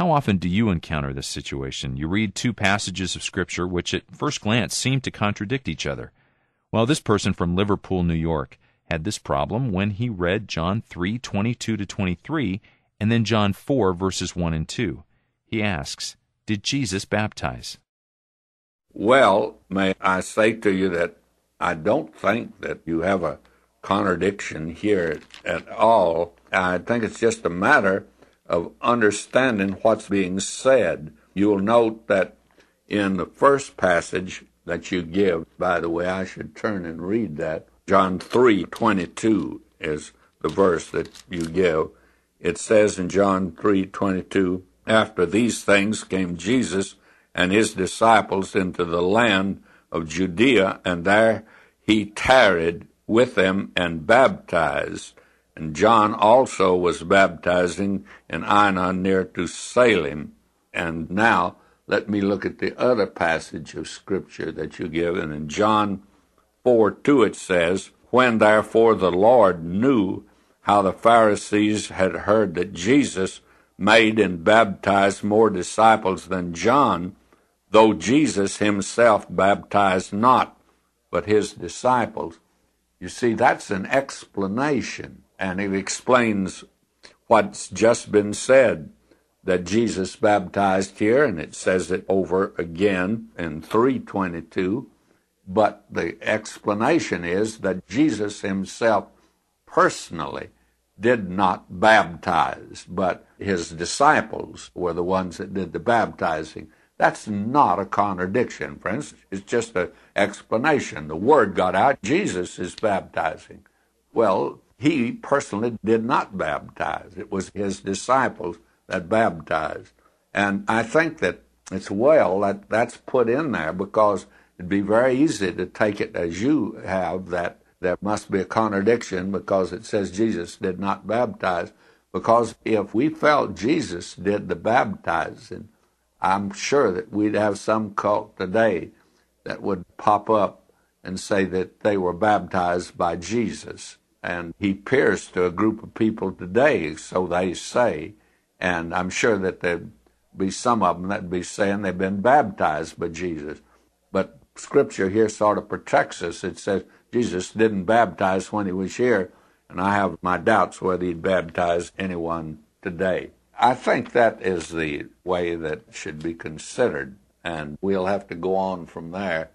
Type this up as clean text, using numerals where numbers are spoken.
How often do you encounter this situation? You read two passages of Scripture which at first glance seem to contradict each other. Well, this person from Liverpool, New York, had this problem when he read John 3:22-23 and then John 4, verses 1 and 2. He asks, did Jesus baptize? Well, may I say to you that I don't think that you have a contradiction here at all. I think it's just a matter of understanding what's being said. You will note that in the first passage that you give, by the way, I should turn and read that. John 3:22 is the verse that you give. It says in John 3:22, after these things came Jesus and his disciples into the land of Judea, and there he tarried with them and baptized. And John also was baptizing in Aenon near to Salem. And now let me look at the other passage of Scripture that you give. And in John 4:2 it says, when therefore the Lord knew how the Pharisees had heard that Jesus made and baptized more disciples than John, though Jesus himself baptized not, but his disciples. You see, that's an explanation, and it explains what's just been said, that Jesus baptized here, and it says it over again in 3:22, but the explanation is that Jesus himself personally did not baptize, but his disciples were the ones that did the baptizing. That's not a contradiction, friends. It's just an explanation. The word got out, Jesus is baptizing. Well, he personally did not baptize. It was his disciples that baptized. And I think that it's well that that's put in there, because it'd be very easy to take it as you have, that there must be a contradiction because it says Jesus did not baptize. Because if we felt Jesus did the baptizing, I'm sure that we'd have some cult today that would pop up and say that they were baptized by Jesus. And he appears to a group of people today, so they say. And I'm sure that there'd be some of them that'd be saying they've been baptized by Jesus. But Scripture here sort of protects us. It says Jesus didn't baptize when he was here, and I have my doubts whether he'd baptize anyone today. I think that is the way that should be considered, and we'll have to go on from there.